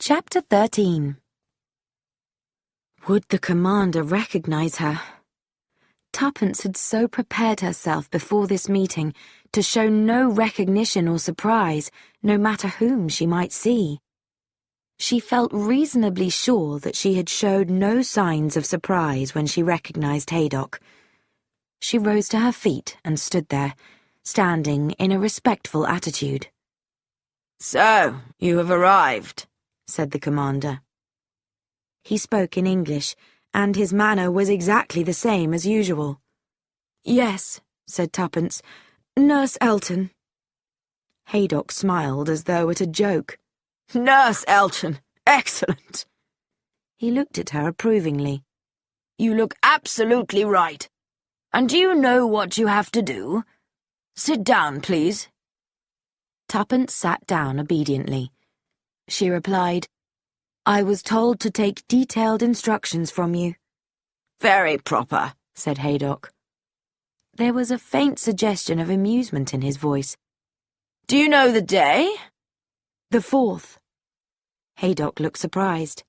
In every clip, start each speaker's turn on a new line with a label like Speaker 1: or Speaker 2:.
Speaker 1: Chapter 13. Would the commander recognize her? Tuppence had so prepared herself before this meeting to show no recognition or surprise, no matter whom she might see. She felt reasonably sure that she had showed no signs of surprise when she recognized Haydock. She rose to her feet and stood there, standing in a respectful attitude.
Speaker 2: "So, you have arrived,"
Speaker 1: said the commander. He spoke in English, and his manner was exactly the same as usual. "Yes," said Tuppence. "Nurse Elton." Haydock smiled as though at a joke.
Speaker 2: "Nurse Elton! Excellent!"
Speaker 1: He looked at her approvingly.
Speaker 2: "You look absolutely right. And do you know what you have to do? Sit down, please."
Speaker 1: Tuppence sat down obediently. She replied, "I was told to take detailed instructions from you."
Speaker 2: "Very proper,"
Speaker 1: said Haydock. There was a faint suggestion of amusement in his voice.
Speaker 2: "Do you know the day?"
Speaker 1: "The 4th. Haydock looked surprised.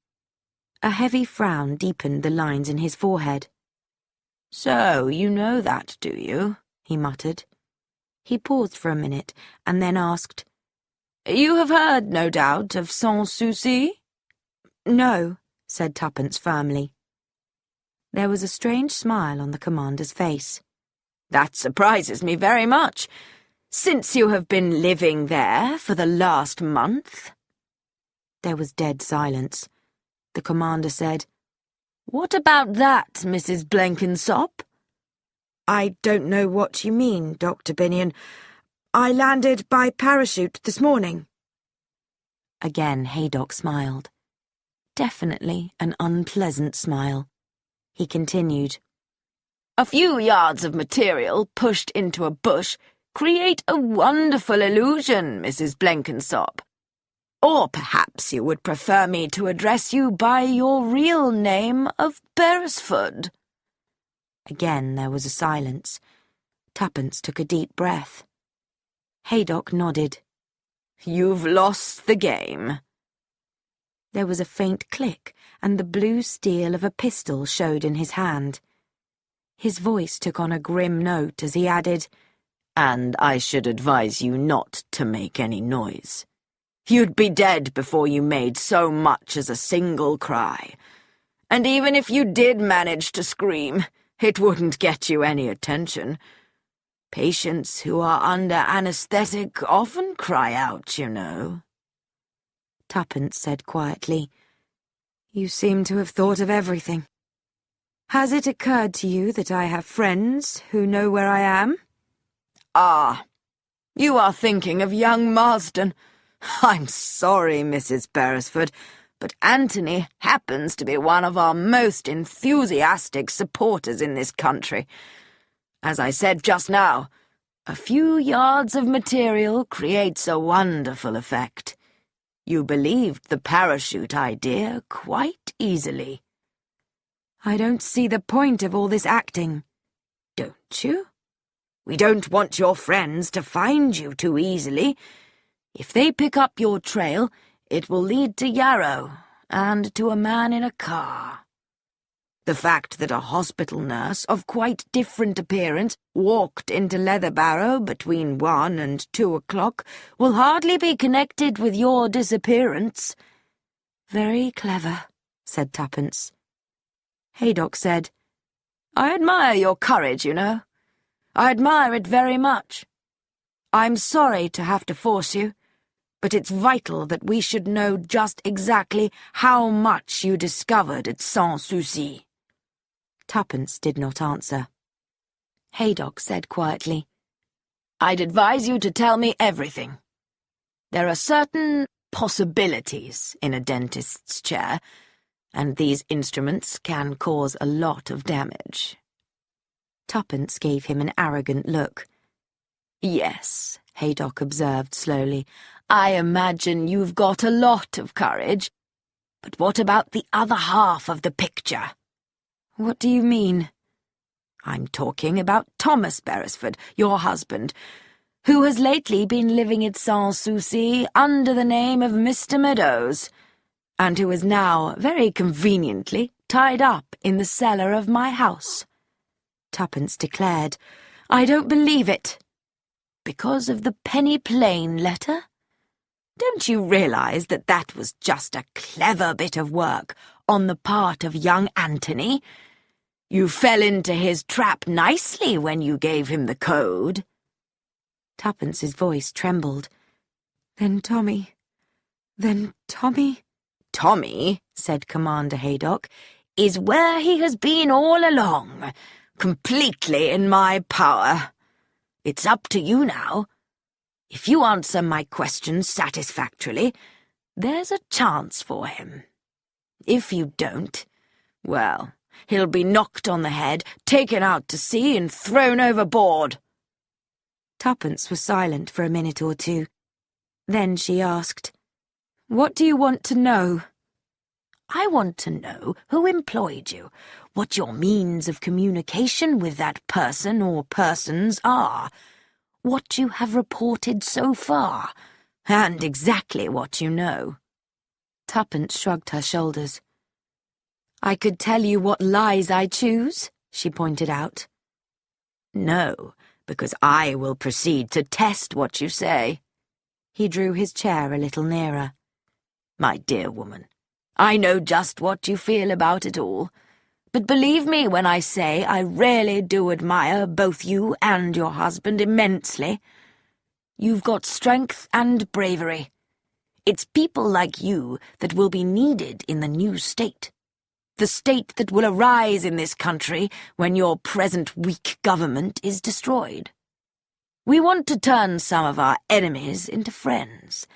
Speaker 1: A heavy frown deepened the lines in his forehead.
Speaker 2: "So, you know that, do you?"
Speaker 1: he muttered. He paused for a minute, and then asked,
Speaker 2: "You have heard, no doubt, of Sans Souci?"
Speaker 1: "No," said Tuppence firmly. There was a strange smile on the commander's face.
Speaker 2: "That surprises me very much, since you have been living there for the last month."
Speaker 1: There was dead silence. The commander said,
Speaker 2: "What about that, Mrs. Blenkinsop?"
Speaker 1: "I don't know what you mean, Dr. Binion. I landed by parachute this morning." Again Haydock smiled. Definitely an unpleasant smile. He continued,
Speaker 2: "A few yards of material pushed into a bush create a wonderful illusion, Mrs. Blenkinsop. Or perhaps you would prefer me to address you by your real name of Beresford."
Speaker 1: Again there was a silence. Tuppence took a deep breath. Haydock nodded.
Speaker 2: "You've lost the game."
Speaker 1: There was a faint click, and the blue steel of a pistol showed in his hand. His voice took on a grim note as he added,
Speaker 2: "And I should advise you not to make any noise. You'd be dead before you made so much as a single cry. And even if you did manage to scream, it wouldn't get you any attention. Patients who are under anesthetic often cry out, you know."
Speaker 1: Tuppence said quietly, "You seem to have thought of everything. Has it occurred to you that I have friends who know where I am?"
Speaker 2: "Ah, you are thinking of young Marsden. I'm sorry, Mrs. Beresford, but Anthony happens to be one of our most enthusiastic supporters in this country. As I said just now, a few yards of material creates a wonderful effect. You believed the parachute idea quite easily."
Speaker 1: "I don't see the point of all this acting."
Speaker 2: "Don't you? We don't want your friends to find you too easily. If they pick up your trail, it will lead to Yarrow, and to a man in a car. The fact that a hospital nurse of quite different appearance walked into Leatherbarrow between 1 and 2 o'clock will hardly be connected with your disappearance."
Speaker 1: "Very clever," said Tuppence. Haydock said,
Speaker 2: "I admire your courage, you know. I admire it very much. I'm sorry to have to force you, but it's vital that we should know just exactly how much you discovered at Sans Souci."
Speaker 1: Tuppence did not answer. Haydock said quietly,
Speaker 2: "I'd advise you to tell me everything. There are certain possibilities in a dentist's chair, and these instruments can cause a lot of damage."
Speaker 1: Tuppence gave him an arrogant look.
Speaker 2: "Yes," Haydock observed slowly, "I imagine you've got a lot of courage. But what about the other half of the picture?"
Speaker 1: "What do you mean?"
Speaker 2: "I'm talking about Thomas Beresford, your husband, who has lately been living at Sans Souci under the name of Mr. Meadows. and who is now, very conveniently, tied up in the cellar of my house."
Speaker 1: Tuppence declared. "I don't believe it."
Speaker 2: "Because of the Penny Plain letter? Don't you realize that that was just a clever bit of work on the part of young Anthony? You fell into his trap nicely when you gave him the code."
Speaker 1: Tuppence's voice trembled. Then Tommy...
Speaker 2: "Tommy," said Commander Haydock, "is where he has been all along, completely in my power. It's up to you now. If you answer my questions satisfactorily, there's a chance for him. If you don't, well, he'll be knocked on the head, taken out to sea, and thrown overboard."
Speaker 1: Tuppence was silent for a minute or two. Then she asked, "What do you want to know?"
Speaker 2: "I want to know who employed you, what your means of communication with that person or persons are, what you have reported so far, and exactly what you know."
Speaker 1: Tuppence shrugged her shoulders. "I could tell you what lies I choose," she pointed out.
Speaker 2: "No, because I will proceed to test what you say."
Speaker 1: He drew his chair a little nearer.
Speaker 2: "My dear woman, I know just what you feel about it all, but believe me when I say I really do admire both you and your husband immensely. You've got strength and bravery. It's people like you that will be needed in the new state, the state that will arise in this country when your present weak government is destroyed. We want to turn some of our enemies into friends,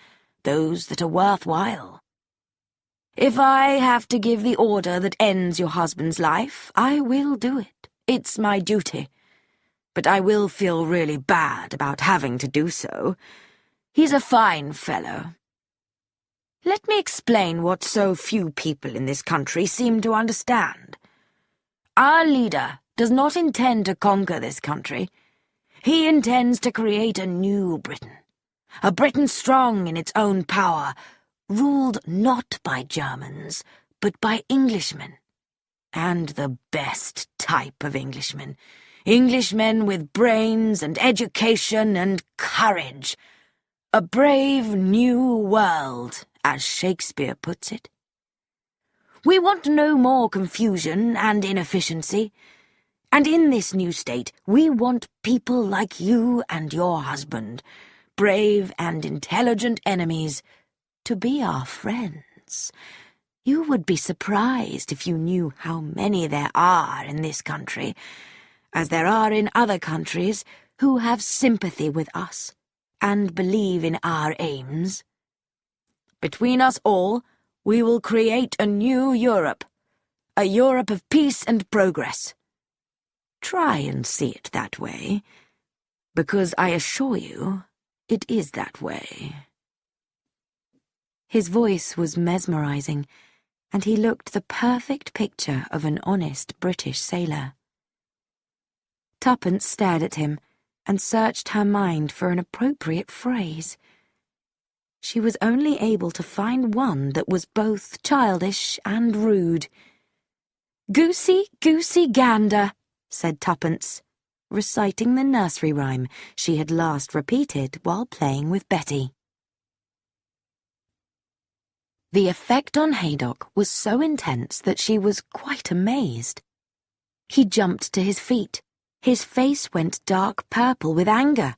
Speaker 2: those that are worthwhile. If I have to give the order that ends your husband's life, I will do it. It's my duty. But I will feel really bad about having to do so. He's a fine fellow. Let me explain what so few people in this country seem to understand. Our leader does not intend to conquer this country. He intends to create a new Britain, a Britain strong in its own power, ruled not by Germans, but by Englishmen. And the best type of Englishmen. Englishmen with brains and education and courage. A brave new world, as Shakespeare puts it. We want no more confusion and inefficiency. And in this new state, we want people like you and your husband, brave and intelligent enemies, to be our friends. You would be surprised if you knew how many there are in this country, as there are in other countries, who have sympathy with us and believe in our aims. Between us all, we will create a new Europe, a Europe of peace and progress. Try and see it that way, because I assure you, it is that way."
Speaker 1: His voice was mesmerizing, and he looked the perfect picture of an honest British sailor. Tuppence stared at him and searched her mind for an appropriate phrase. She was only able to find one that was both childish and rude. "Goosey, goosey, gander," said Tuppence, reciting the nursery rhyme she had last repeated while playing with Betty. The effect on Haydock was so intense that she was quite amazed. He jumped to his feet. His face went dark purple with anger,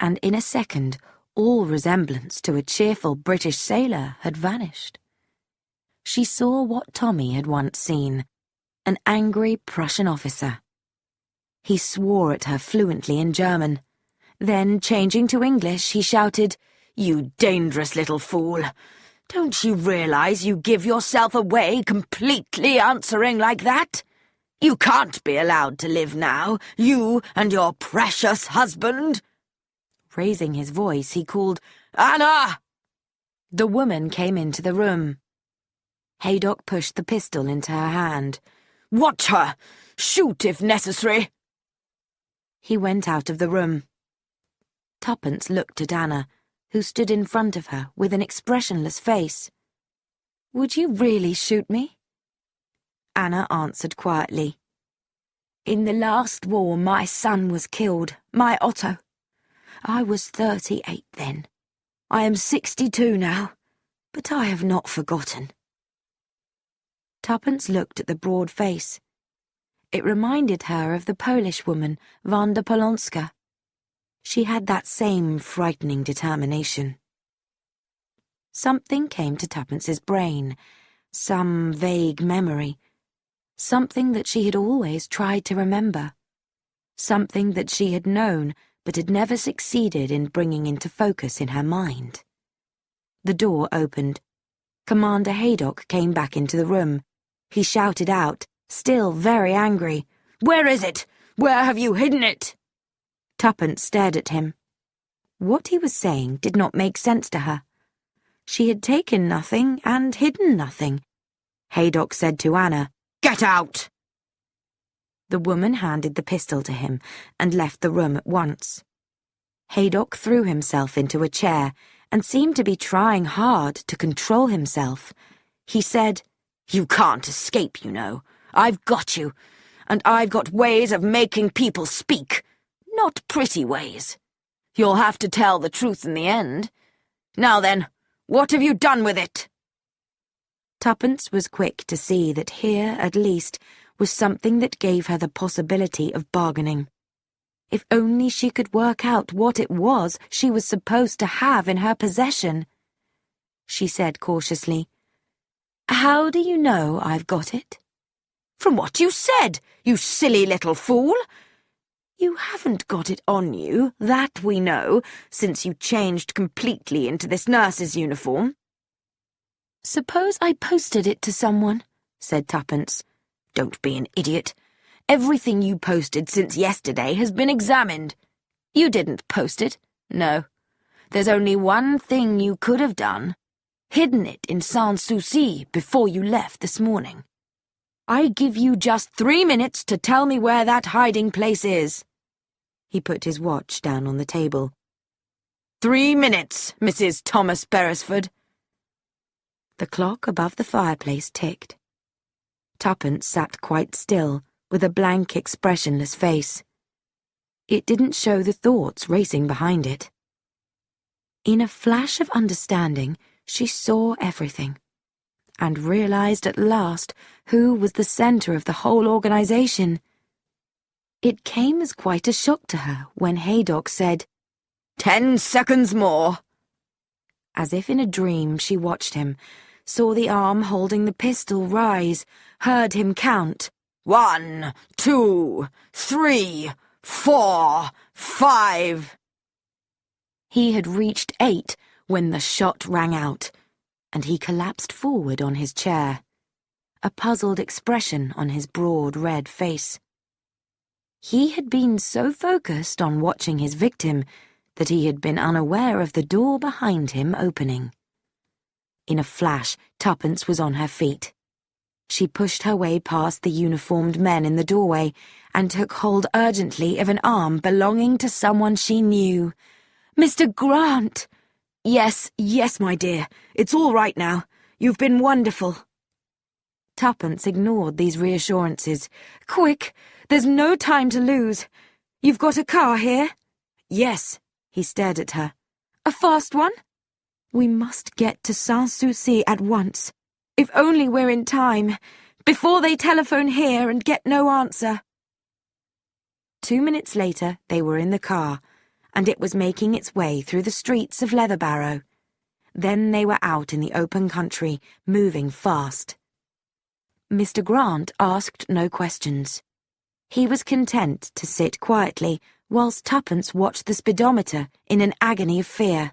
Speaker 1: and in a second all resemblance to a cheerful British sailor had vanished. She saw what Tommy had once seen, an angry Prussian officer. He swore at her fluently in German. Then, changing to English, he shouted, "You dangerous little fool! Don't you realize you give yourself away completely answering like that? You can't be allowed to live now, you and your precious husband." Raising his voice, he called, "Anna!" The woman came into the room. Haydock pushed the pistol into her hand. "Watch her! Shoot if necessary!" He went out of the room. Tuppence looked at Anna, who stood in front of her with an expressionless face. Would you really shoot me? Anna answered quietly. In the last war, my son was killed, my Otto. I was 38 then. I am 62 now, but I have not forgotten. Tuppence looked at the broad face. It reminded her of the Polish woman, Wanda Polonska. She had that same frightening determination. Something came to Tuppence's brain, some vague memory, something that she had always tried to remember, something that she had known but had never succeeded in bringing into focus in her mind. The door opened. Commander Haydock came back into the room. He shouted out, still very angry, "Where is it? Where have you hidden it?" Tuppence stared at him. What he was saying did not make sense to her. She had taken nothing and hidden nothing. Haydock said to Anna, "Get out!" The woman handed the pistol to him and left the room at once. Haydock threw himself into a chair and seemed to be trying hard to control himself. He said, "You can't escape, you know. I've got you, and I've got ways of making people speak. Not pretty ways. You'll have to tell the truth in the end. Now then, what have you done with it?" Tuppence was quick to see that here, at least, was something that gave her the possibility of bargaining. If only she could work out what it was she was supposed to have in her possession. She said cautiously, "How do you know I've got it?" "From what you said, you silly little fool. You haven't got it on you, that we know, since you changed completely into this nurse's uniform." "Suppose I posted it to someone," said Tuppence. "Don't be an idiot. Everything you posted since yesterday has been examined. You didn't post it. No. There's only one thing you could have done. Hidden it in Sans-Souci before you left this morning. I give you just 3 minutes to tell me where that hiding place is." He put his watch down on the table. 3 minutes, Mrs. Thomas Beresford." The clock above the fireplace ticked. Tuppence sat quite still, with a blank, expressionless face. It didn't show the thoughts racing behind it. In a flash of understanding, she saw everything, and realized at last who was the center of the whole organization. It came as quite a shock to her when Haydock said, 10 seconds more. As if in a dream, she watched him, saw the arm holding the pistol rise, heard him count. 1, 2, 3, 4, 5. He had reached 8 when the shot rang out, and he collapsed forward on his chair, a puzzled expression on his broad red face. He had been so focused on watching his victim that he had been unaware of the door behind him opening. In a flash, Tuppence was on her feet. She pushed her way past the uniformed men in the doorway and took hold urgently of an arm belonging to someone she knew. "Mr. Grant!" Yes, my dear. It's all right now. You've been wonderful." Tuppence ignored these reassurances. "Quick! There's no time to lose. You've got a car here?" "Yes." He stared at her. "A fast one?" "We must get to Sans-Souci at once. If only we're in time, before they telephone here and get no answer." 2 minutes later, they were in the car, and it was making its way through the streets of Leatherbarrow. Then they were out in the open country, moving fast. Mr. Grant asked no questions. He was content to sit quietly whilst Tuppence watched the speedometer in an agony of fear.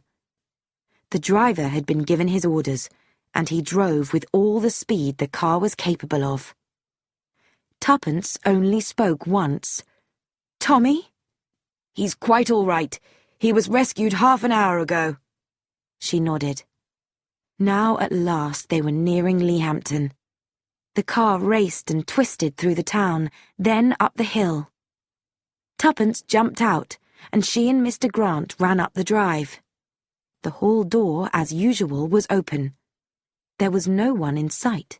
Speaker 1: The driver had been given his orders, and he drove with all the speed the car was capable of. Tuppence only spoke once. "Tommy?" "He's quite all right. He was rescued half an hour ago." She nodded. Now at last they were nearing Leahampton. The car raced and twisted through the town, then up the hill. Tuppence jumped out, and she and Mr. Grant ran up the drive. The hall door, as usual, was open. There was no one in sight.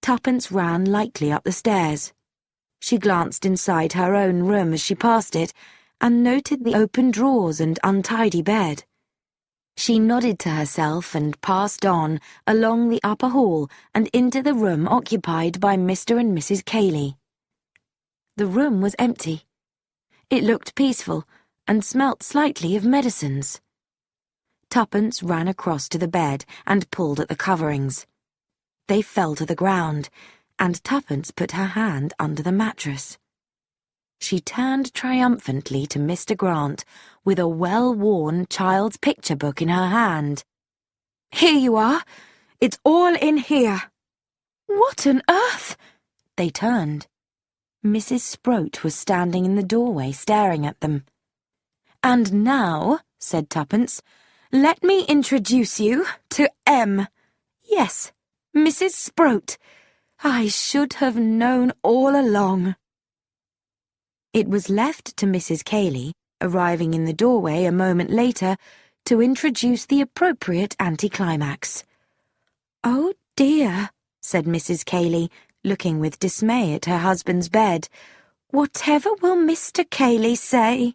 Speaker 1: Tuppence ran lightly up the stairs. She glanced inside her own room as she passed it, and noted the open drawers and untidy bed. She nodded to herself and passed on along the upper hall and into the room occupied by Mr. and Mrs. Cayley. The room was empty. It looked peaceful and smelt slightly of medicines. Tuppence ran across to the bed and pulled at the coverings. They fell to the ground, and Tuppence put her hand under the mattress. She turned triumphantly to Mr. Grant with a well-worn child's picture book in her hand. "Here you are. It's all in here." "What on earth?" They turned. Mrs. Sproat was standing in the doorway staring at them. "And now," said Tuppence, "let me introduce you to M. Yes, Mrs. Sproat. I should have known all along." It was left to Mrs. Cayley, arriving in the doorway a moment later, to introduce the appropriate anticlimax. "Oh dear," said Mrs. Cayley, looking with dismay at her husband's bed. "Whatever will Mr. Cayley say?"